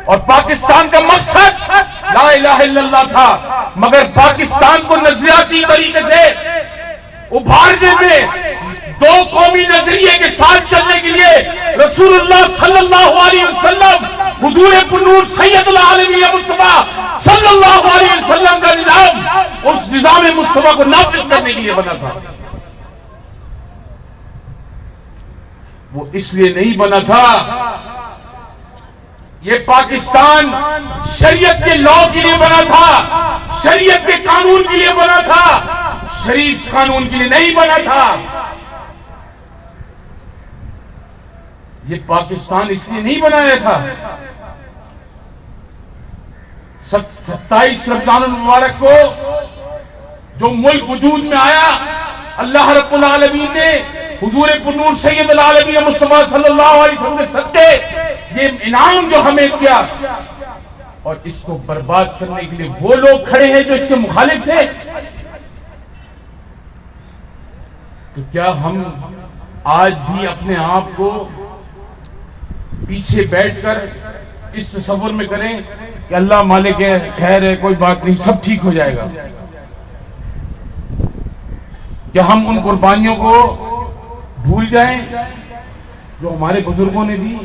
اور پاکستان کا مقصد لا الہ الا اللہ تھا، مگر پاکستان کو نظریاتی طریقے سے ابھارنے میں دو قومی نظریے کے ساتھ چلنے کے لیے رسول اللہ صلی اللہ علیہ وسلم، حضور پرنور سید العالمین مصطفیٰ صلی اللہ علیہ وسلم کا نظام اس نظام مصطفیٰ کو نافذ کرنے کے لیے بنا تھا۔ وہ اس لیے نہیں بنا تھا، یہ پاکستان شریعت کے لاء کے لیے بنا تھا، شریعت کے قانون کے لیے بنا تھا، شریف قانون کے لیے نہیں بنا تھا۔ یہ پاکستان اس لیے نہیں بنایا تھا۔ 27 رمضان المبارک کو جو ملک وجود میں آیا، اللہ رب العالمین نے حضور پرنور سید العالمین مصطفیٰ صلی اللہ علیہ وسلم کے صدقے یہ انعام جو ہمیں دیا، اور اس کو برباد کرنے کے لیے وہ لوگ کھڑے ہیں جو اس کے مخالف تھے۔ تو کیا ہم آج بھی اپنے آپ کو پیچھے بیٹھ کر اس تصور میں کریں کہ اللہ مالک ہے، خیر ہے، کوئی بات نہیں، سب ٹھیک ہو جائے گا؟ کیا ہم ان قربانیوں کو بھول جائیں جو ہمارے بزرگوں نے دی؟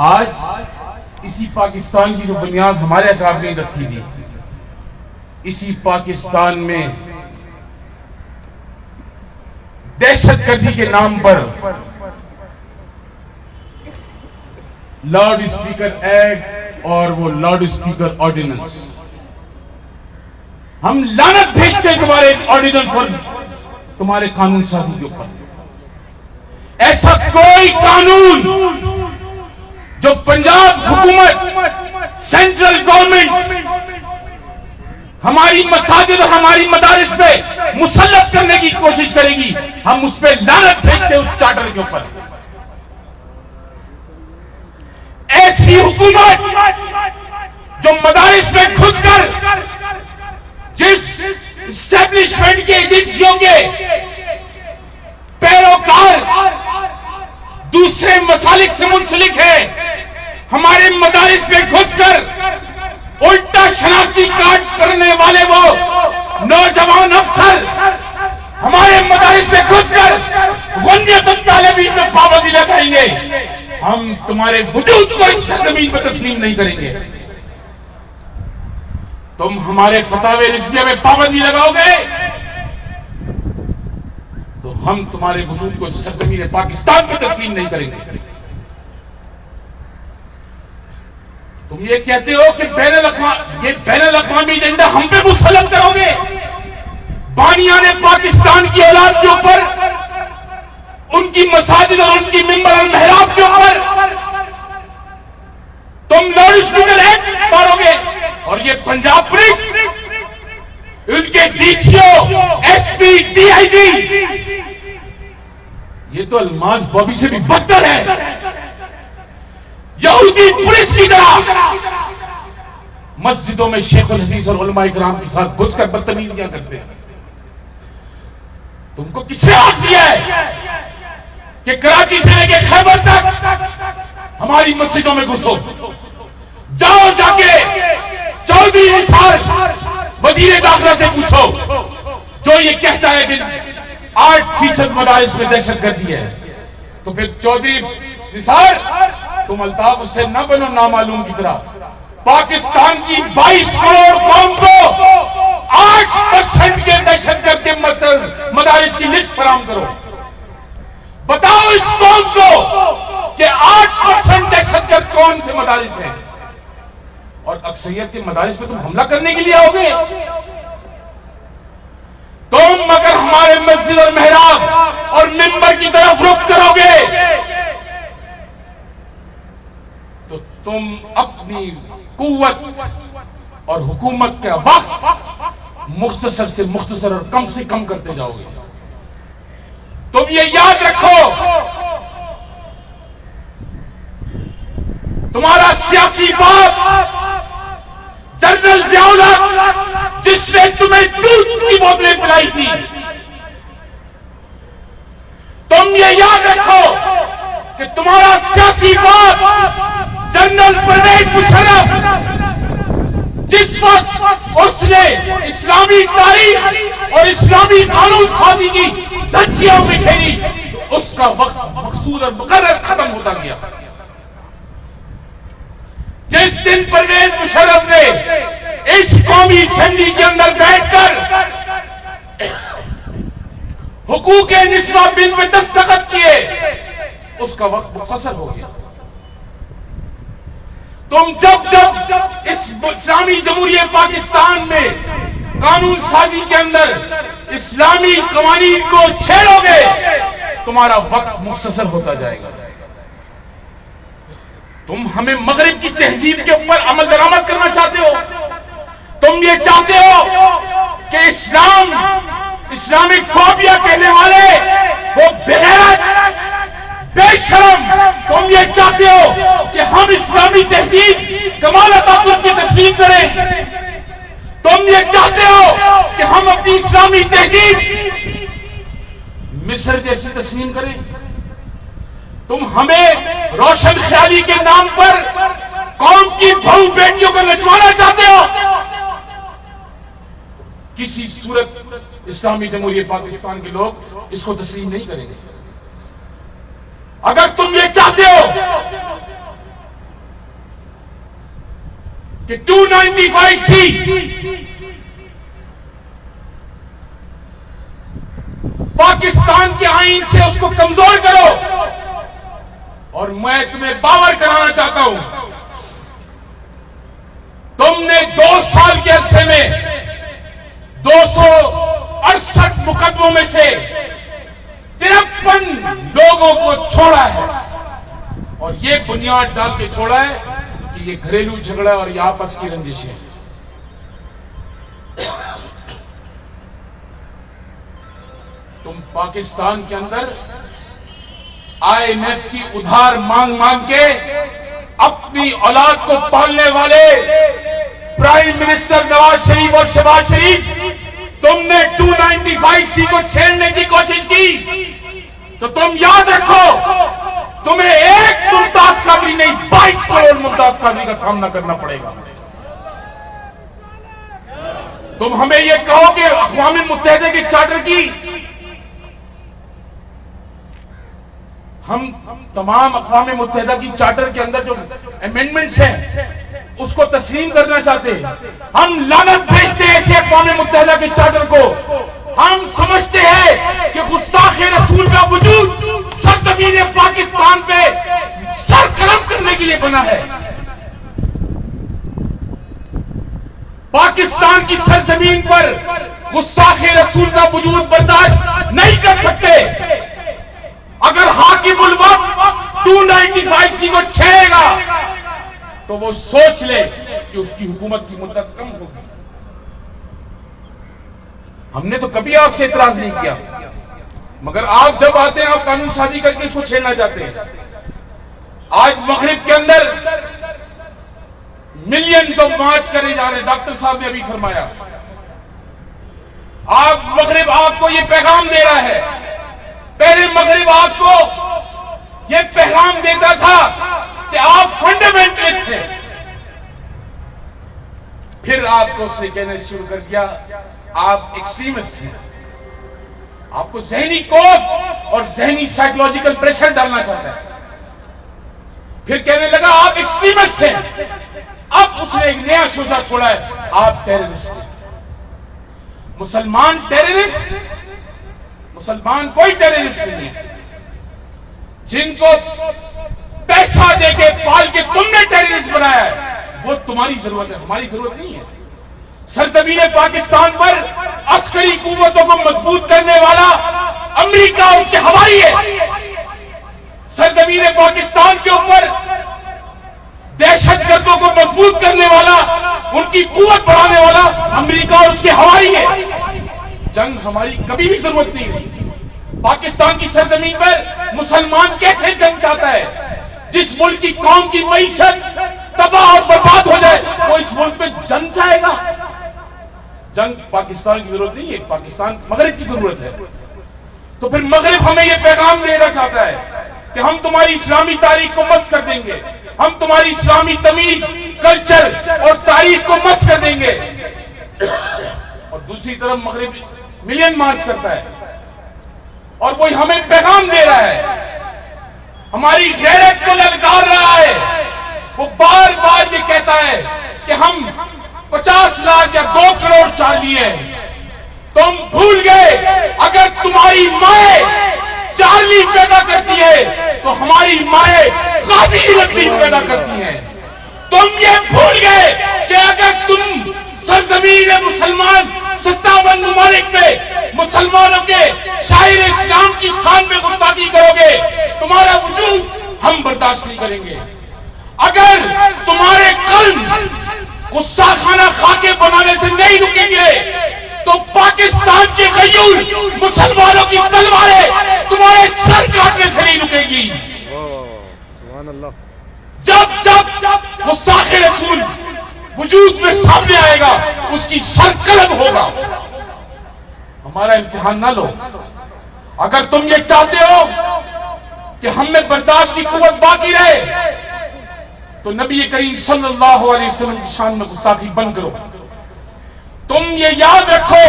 آج اسی پاکستان کی جو بنیاد ہمارے اکابرین نے رکھی تھی، اسی پاکستان میں دہشت گردی کے نام پر لاؤڈ اسپیکر ایکٹ اور وہ لاؤڈ اسپیکر آرڈیننس، ہم لعنت بھیجتے ہیں تمہارے آرڈیننس اور تمہارے قانون سازی کے اوپر۔ ایسا کوئی قانون جو پنجاب حکومت، سینٹرل گورنمنٹ ہماری مساجد اور ہماری مدارس پہ مسلط کرنے کی کوشش کرے گی، ہم اس پہ لعنت بھیجتے ہیں اس چارٹر کے اوپر۔ ایسی حکومت جو مدارس میں گھس کر جس اسٹیبلشمنٹ کے ایجنسیوں کے پیروکار دوسرے مسالک سے منسلک ہے، ہمارے مدارس میں گھس کر الٹا شناختی کارڈ کرنے والے وہ نوجوان افسر ہمارے مدارس میں گھس کر غنیت الطالبین میں پابندی لگائیں گے، ہم تمہارے وجود کو اس زمین پر تسلیم نہیں کریں گے۔ تم ہمارے فتاوی رضویہ میں پابندی لگاؤ گے تو ہم تمہارے وجود کو اس سرزمین پاکستان پر تسلیم نہیں کریں گے۔ تم یہ کہتے ہو کہ بین الاقوامی ایجنڈا ہم پہ مسلط کرو گے، بانیان پاکستان کی اولاد کے اوپر، ان کی مساجد اور ان کی ممبر اور محراب کے اوپر تم لاؤڈ اسپیکر ایکٹ مارو گے، اور یہ پنجاب پولیس، ان کے D C O, S P, D I G, یہ تو الماس بابی سے بھی بدتر ہے۔ یہودی پولیس کی طرح مسجدوں میں شیخ الحدیث اور علماء کرام کے ساتھ گھس کر بدتمیزیاں کرتے ہیں۔ تم کو کس نے آج دیا ہے کہ کراچی سے لے کے خیبر تک ہماری مسجدوں میں گھسو؟ جاؤ جا کے چودھری نثار وزیر داخلہ سے پوچھو جو یہ کہتا ہے کہ 8% مدارس میں دہشت گردی ہے، تو پھر چودھری نثار تم الطاف اس سے نہ بنو نامعلوم کی طرح۔ پاکستان کی 22 کروڑ قوم کو 8% کے دہشت گرد کے مدارس کی لسٹ فراہم کرو۔ بتاؤ اس قوم کو کہ 8% دہشت گرد کون سے مدارس ہیں، اور اکثریت کے مدارس پہ تم حملہ کرنے کے لیے آؤ گے؟ تم اگر ہمارے مسجد اور محراب اور ممبر کی طرف رخ کرو گے تو تم اپنی قوت اور حکومت کا وقت مختصر سے مختصر اور کم سے کم کرتے جاؤ گے۔ تم یہ یاد رکھو، تمہارا سیاسی باپ جنرل ضیاء الحق جس نے تمہیں دودھ کی بوتلیں پلائی تھی، تم یہ یاد رکھو کہ تمہارا سیاسی بات جنرل پرویز مشرف جس وقت اس نے اسلامی تاریخ اور اسلامی قانون سازی کی دھجیوں میں کھیلی اس کا وقت مقصود اور مقرر ختم ہوتا گیا. جس دن پرویز مشرف نے اس قومی اسمبلی کے اندر بیٹھ کر حقوق نسواں بل میں دستخط کیے اس کا وقت مختصر ہو گیا. تم جب اس اسلامی جمہوریہ پاکستان میں قانون سازی کے اندر اسلامی قوانین کو چھیڑو گے تمہارا وقت مختصر ہوتا جائے گا. تم ہمیں مغرب کی تہذیب کے اوپر عمل درآمد کرنا چاہتے ہو. تم یہ چاہتے ہو کہ اسلامک فوبیا کہنے والے وہ بغیرت بے شرم. تم یہ چاہتے ہو کہ ہم اسلامی تہذیب کمال اتاتürk کی تسلیم کریں. تم یہ چاہتے ہو کہ ہم اپنی اسلامی تہذیب مصر جیسی تسلیم کریں. تم ہمیں روشن خیالی کے نام پر قوم کی بہو بیٹیوں کو نچوانا چاہتے ہو. کسی صورت اسلامی جمہوریہ پاکستان کے لوگ اس کو تسلیم نہیں کریں گے. اگر تم یہ چاہتے ہو کہ 295C پاکستان کے آئین سے اس کو کمزور کرو، اور میں تمہیں باور کرانا چاہتا ہوں تم نے 2 سال کے عرصے میں 268 مقدموں میں سے 53 لوگوں کو چھوڑا ہے، اور یہ بنیاد ڈال کے چھوڑا ہے کہ یہ گھریلو جھگڑا اور یہ آپس کی رنجشیں. تم پاکستان کے اندر IMF کی ادھار مانگ کے اپنی اولاد کو پالنے والے پرائم منسٹر نواز شریف اور شہباز شریف، تم نے 295C کو چھیڑنے کی کوشش کی تو تم یاد رکھو تمہیں ایک ممتاز قادری نہیں 22 کروڑ ممتاز قادری کا سامنا کرنا پڑے گا. تم ہمیں یہ کہو کہ اقوام متحدہ کے چارٹر کی ہم تمام اقوام متحدہ کی چارٹر کے اندر جو امینڈمنٹس ہیں اس کو تسلیم کرنا چاہتے ہیں. ہم لعنت بھیجتے ہیں ایسے اقوام متحدہ کے چارٹر کو. ہم سمجھتے ہیں کہ گستاخ رسول کا وجود سرزمین پاکستان پہ سر قلم کرنے کے لیے بنا ہے. پاکستان کی سرزمین پر گستاخ رسول کا وجود برداشت نہیں کر سکتے. اگر حاکم الوقت 295C کو چھیڑے گا تو وہ سوچ لے کہ اس کی حکومت کی مدت کم ہوگی. ہم نے تو کبھی آپ سے اعتراض نہیں کیا، مگر آپ جب آتے ہیں آپ قانون سازی کر کے اس کو چھیڑنا چاہتے ہیں. آج مغرب کے اندر ملینز آف مارچ کرے جا رہے ہیں. ڈاکٹر صاحب نے ابھی فرمایا مغرب آپ کو یہ پیغام دے رہا ہے. پہلے مغرب آپ کو یہ پیغام دیتا تھا کہ آپ فنڈامنٹلسٹ ہیں، پھر آپ کو اس نے کہنا شروع کر دیا آپ ایکسٹریمسٹ ہیں. آپ کو ذہنی خوف اور ذہنی سائیکولوجیکل پریشر ڈالنا چاہتا ہے. پھر کہنے لگا آپ ایکسٹریمسٹ ہیں. اب اس نے ایک نیا شعبہ چھوڑا ہے، آپ ٹیررسٹ ہیں. مسلمان ٹیررسٹ؟ مسلمان کوئی ٹیررسٹ نہیں ہے. جن کو پیسہ دے کے پال کے تم نے ٹیررسٹ بنایا ہے وہ تمہاری ضرورت ہے، ہماری ضرورت نہیں ہے. سرزمین پاکستان پر عسکری قوتوں کو مضبوط کرنے والا امریکہ اور اس کے ہوائی ہے. سرزمین پاکستان کے اوپر دہشت گردوں کو مضبوط کرنے والا، ان کی قوت بڑھانے والا امریکہ اور اس کے ہوائی ہے. جنگ ہماری کبھی بھی ضرورت نہیں ہوئی. پاکستان کی سرزمین پر مسلمان کیسے جنگ چاہتا ہے؟ جس ملک کی قوم کی معیشت تباہ اور برباد ہو جائے وہ اس ملک میں جنگ چاہے گا؟ جنگ پاکستان کی ضرورت نہیں ہے، پاکستان مغرب کی ضرورت ہے. تو پھر مغرب ہمیں یہ پیغام دینا چاہتا ہے کہ ہم تمہاری اسلامی تاریخ کو مسخ کر دیں گے، ہم تمہاری اسلامی تمیز، کلچر اور تاریخ کو مسخ کر دیں گے، اور دوسری طرف مغرب ملین مارچ کرتا ہے اور کوئی ہمیں پیغام دے رہا ہے، ہماری غیرت کو للکار رہا ہے، وہ بار بار یہ کہتا ہے کہ ہم 50 لاکھ یا 2 کروڑ چارلی ہیں۔ تم بھول گئے اگر تمہاری مائیں چارلی پیدا کرتی ہے تو ہماری مائیں غازی لکڑی پیدا کرتی ہیں۔ تم یہ بھول گئے کہ اگر تم سرزمین مسلمان 57 ممالک میں مسلمانوں کے شاعر اسلام کی شان میں گستاخی کرو گے، تمہارا وجود ہم برداشت نہیں کریں گے۔ اگر تمہارے قلب گستاخانہ خاکے بنانے سے نہیں رکیں گے تو پاکستان کے غیور مسلمانوں کی تلواریں تمہارے سر کاٹنے سے نہیں رکے گی۔ جب گستاخ رسول وجود میں سامنے آئے گا اس کی سر قلم ہوگا۔ ہمارا امتحان نہ لو۔ اگر تم یہ چاہتے ہو کہ ہم میں برداشت کی قوت باقی رہے تو نبی کریم صلی اللہ علیہ وسلم کی شان میں گستاخی بند کرو۔ تم یہ یاد رکھو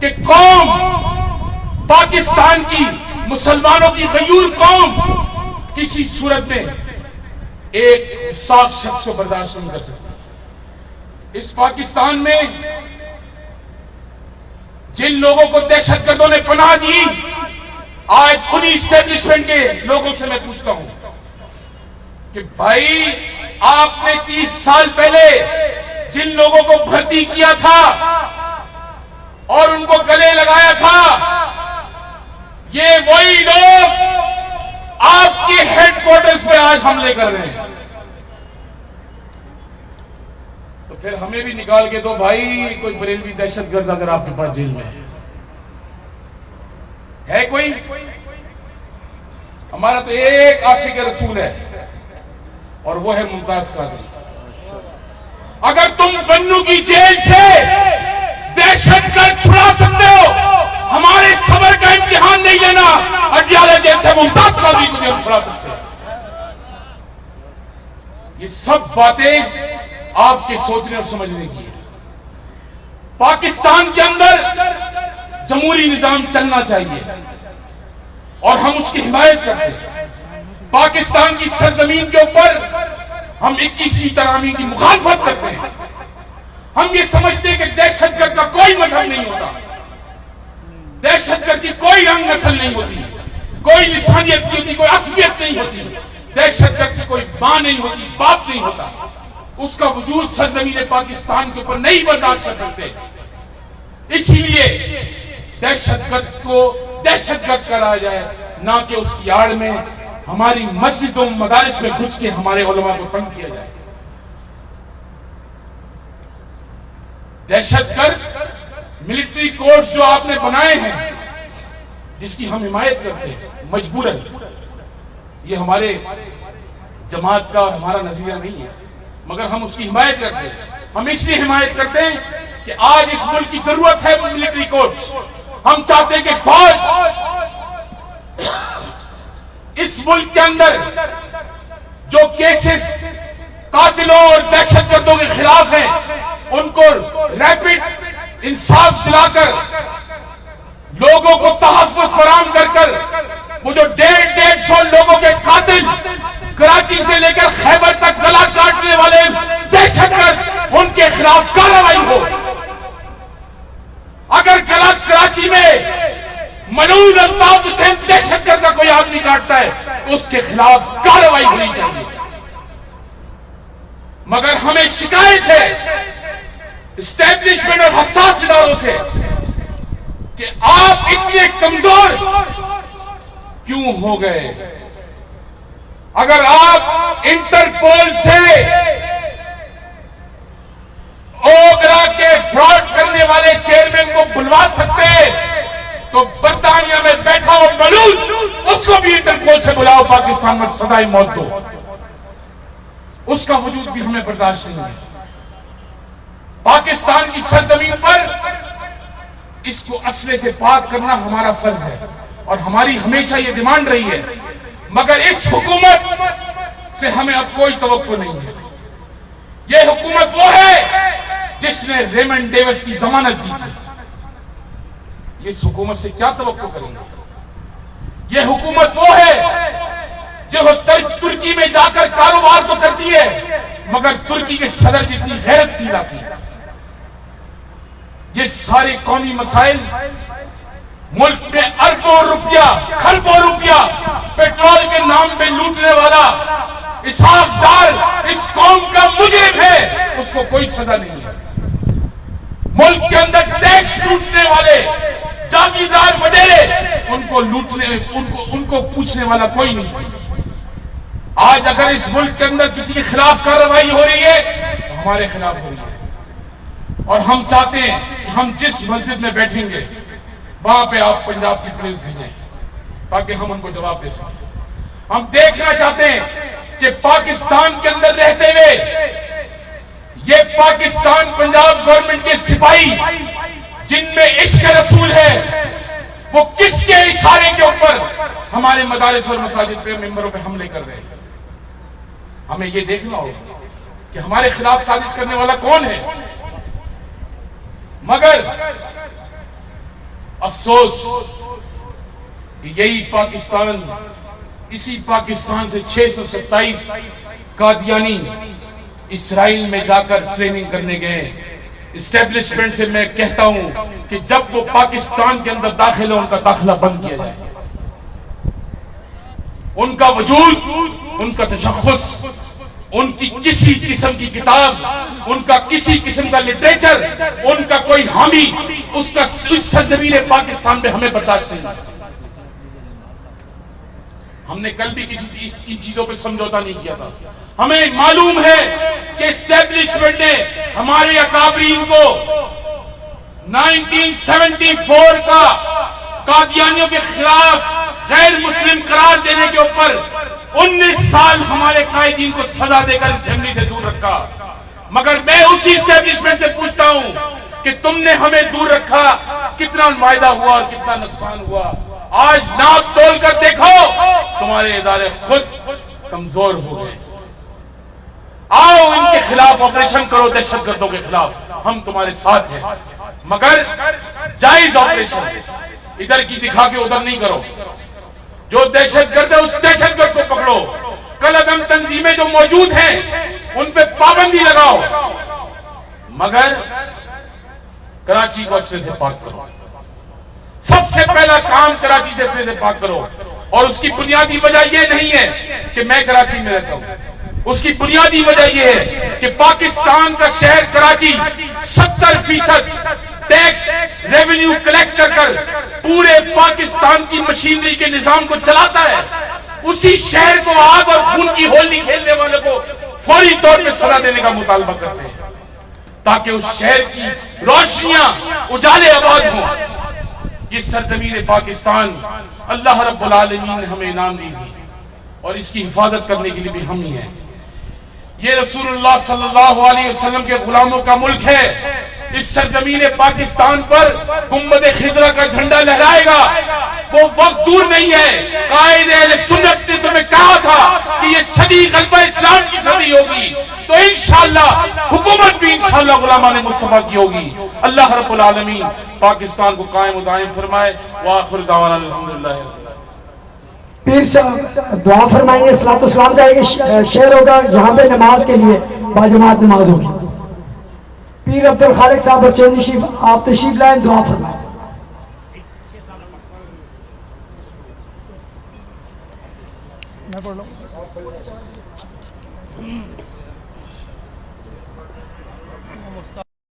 کہ قوم پاکستان کی، مسلمانوں کی غیور قوم کسی صورت میں ایک گستاخ شخص کو برداشت نہیں کر سکتی۔ اس پاکستان میں جن لوگوں کو دہشت گردوں نے پناہ دی، آج انہی اسٹیبلشمنٹ کے لوگوں سے میں پوچھتا ہوں کہ بھائی آپ نے 30 سال پہلے جن لوگوں کو بھرتی کیا تھا اور ان کو گلے لگایا تھا، یہ وہی لوگ آپ کے ہیڈ کوارٹرز پہ آج حملے کر رہے ہیں۔ تو پھر ہمیں بھی نکال کے دو بھائی، کوئی بریلوی دہشت گرد اگر آپ کے پاس جیل میں ہے کوئی؟ ہمارا تو ایک عاشق رسول ہے اور وہ ہے ممتاز قادری۔ اگر تم بنو کی جیل سے دہشت گرد چھڑا سکتے ہو، ہمارے صبر کا امتحان نہیں لینا، اڈیالہ جیل سے ممتاز قادری کو ہم چھڑا سکتے ہیں۔ یہ سب باتیں آپ کے سوچنے اور سمجھنے کی ہیں۔ پاکستان کے اندر جمہوری نظام چلنا چاہیے اور ہم اس کی حمایت کرتے ہیں۔ پاکستان کی سرزمین کے اوپر ہم 21ویں ترامیم کی مخالفت کرتے ہیں۔ ہم یہ سمجھتے ہیں کہ دہشت گرد کا کوئی مذہب نہیں ہوتا، دہشت گرد کی کوئی رنگ نسل نہیں ہوتی، کوئی لسانیت نہیں ہوتی، کوئی عصبیت نہیں ہوتی، دہشت گرد کی کوئی ماں نہیں ہوتی، باپ نہیں ہوتا، اس کا وجود سرزمین پاکستان کے اوپر نہیں برداشت کر سکتے۔ اسی لیے دہشت گرد کو دہشت گرد کہا جائے، نہ کہ اس کی آڑ میں ہماری مسجدوں مدارس میں گھس کے ہمارے علماء کو تنگ کیا جائے۔ دہشت گرد ملٹری کورس جو آپ نے بنائے ہیں، جس کی ہم حمایت کرتے ہیں مجبوراً، یہ ہمارے جماعت کا اور ہمارا نظریہ نہیں ہے، مگر ہم اس کی حمایت کرتے ہیں۔ ہم اس لیے حمایت کرتے ہیں کہ آج اس ملک کی ضرورت ہے ملٹری کورس۔ ہم چاہتے ہیں کہ فوج اس ملک کے اندر جو کیسز قاتلوں اور دہشت گردوں کے خلاف ہیں ان کو ریپڈ انصاف دلا کر، لوگوں کو تحفظ فراہم کر وہ جو 150 لوگوں کے قاتل کراچی سے لے کر خیبر تک گلا کاٹنے والے دہشت گرد، ان کے خلاف کارروائی ہو۔ اگر گلا کراچی میں ملعون الطاف حسین دہشت گرد کا کوئی آدمی کاٹتا ہے تو اس کے خلاف کارروائی ہونی چاہیے۔ مگر ہمیں شکایت ہے اسٹیبلشمنٹ اور حساس اداروں سے کہ آپ اتنے کمزور کیوں ہو گئے؟ اگر آپ انٹرپول سے اوگرا کے فراڈ کرنے والے چیئرمین کو بلوا سکتے تو برطانیہ میں بیٹھا ہو ملعون، اس کو بھی انٹرپول سے بلاؤ، پاکستان میں سزائے موت دو۔ اس کا وجود بھی ہمیں برداشت نہیں ہے۔ پاکستان کی سرزمین پر اس کو اسلحے سے پاک کرنا ہمارا فرض ہے، اور ہماری ہمیشہ یہ ڈیمانڈ رہی ہے مگر اس حکومت سے ہمیں اب کوئی توقع نہیں ہے. یہ حکومت وہ ہے جس نے ریمنڈ ڈیوس کی ضمانت دی تھی. اس حکومت سے کیا توقع کریں گے؟ یہ حکومت وہ ہے جو ترکی میں جا کر کاروبار تو کرتی ہے مگر ترکی کے صدر جتنی غیرت نہیں لاتی. یہ سارے قومی مسائل ملک میں اربوں روپیہ خربوں روپیہ پیٹرول کے نام پہ لوٹنے والا اسحاق ڈار اس قوم کا مجرم ہے، اس کو کوئی سزا نہیں ہے. ملک کے اندر ٹیکس لوٹنے والے جاگیردار وڈیرے ان کو پوچھنے والا کوئی نہیں. آج اگر اس ملک کے اندر کسی کے خلاف کارروائی ہو رہی ہے تو ہمارے خلاف ہو رہی ہے، اور ہم چاہتے ہیں کہ ہم جس مسجد میں بیٹھیں گے وہاں پہ آپ پنجاب کی پولیس بھیجیں تاکہ ہم ان کو جواب دے سکیں. ہم دیکھنا چاہتے ہیں کہ پاکستان کے اندر رہتے ہوئے یہ پاکستان پنجاب گورنمنٹ کے سپاہی جن میں عشق رسول ہے وہ کس کے اشارے کے اوپر ہمارے مدارس اور مساجد پہ ممبروں پہ حملے کر رہے ہیں. ہمیں یہ دیکھنا ہوگا کہ ہمارے خلاف سازش کرنے والا کون ہے. مگر افسوس یہی پاکستان، اسی پاکستان سے 627 قادیانی اسرائیل میں جا کر ٹریننگ کرنے گئے. اسٹیبلشمنٹ سے میں کہتا ہوں کہ جب وہ پاکستان کے اندر داخل ہو ان کا داخلہ بند کیا جائے. ان کا وجود، ان کا تشخص، ان کی کسی قسم کی کتاب، ان کا کسی قسم کا لٹریچر، ان کا کوئی حامی اس کا سرزمین پاکستان میں ہمیں برداشت نہیں. ہم نے کل بھی کسی چیزوں پہ سمجھوتا نہیں کیا تھا. ہمیں معلوم ہے کہ اسٹیبلشمنٹ نے ہمارے اکابرین کو 1974 کا قادیانیوں کے خلاف غیر مسلم قرار دینے کے اوپر 19 سال ہمارے قائدین کو سزا دے کر اسمبلی سے دور رکھا. مگر میں اسی اسٹیبلشمنٹ سے پوچھتا ہوں کہ تم نے ہمیں دور رکھا، کتنا فائدہ ہوا اور کتنا نقصان ہوا؟ آج ناپ تول کر دیکھو تمہارے ادارے خود کمزور ہو گئے. آؤ ان کے خلاف آپریشن کرو، دہشت گردوں کے خلاف، ہم تمہارے ساتھ ہیں. مگر جائز آپریشن، ادھر کی دکھا کے ادھر نہیں کرو. جو دہشت گرد ہے اس دہشت گرد کو پکڑو. کل عدم تنظیمیں جو موجود ہیں ان پہ پابندی لگاؤ، مگر کراچی کو اسلحے سے پاک کرو. سب سے پہلا کام کراچی سے اسلحے سے پاک کرو. اور اس کی بنیادی وجہ یہ نہیں ہے کہ میں کراچی میں رہتا ہوں، اس کی بنیادی وجہ یہ ہے کہ پاکستان کا شہر کراچی 70% ٹیکس ریونیو کلیکٹ کر پورے پاکستان کی مشینری کے نظام کو چلاتا ہے. اسی شہر کو آگ اور خون کی ہولی کھیلنے والے کو فوری طور پہ سزا دینے کا مطالبہ کرتے ہیں تاکہ اس شہر کی روشنیاں اجالے آباد ہوں. یہ سرزمین پاکستان اللہ رب العالمین نے ہمیں انعام دی تھی اور اس کی حفاظت کرنے کے لیے بھی ہم ہی ہیں. یہ رسول اللہ صلی اللہ علیہ وسلم کے غلاموں کا ملک ہے. اس سرزمین پاکستان پر گنبد خضرا کا جھنڈا لہرائے گا. وہ وقت دور نہیں ہے. قائد اہل سنت نے تمہیں کہا تھا کہ یہ صدی غلبہ اسلام کی صدی ہوگی، تو انشاءاللہ حکومت بھی انشاءاللہ غلامان مصطفیٰ کی ہوگی. اللہ رب العالمین پاکستان کو قائم و دائم فرمائے. وآخر دعوانا الحمدللہ. پیر صاحب دعا فرمائیں گے. صلاۃ السلام کا ایک شعر ہوگا، یہاں پہ نماز کے لیے باجماعت نماز ہوگی. پیر عبد الخالق صاحب بچے شریف آپ تشریف لائیں، دعا فرمائیں. میں پڑھ لوں.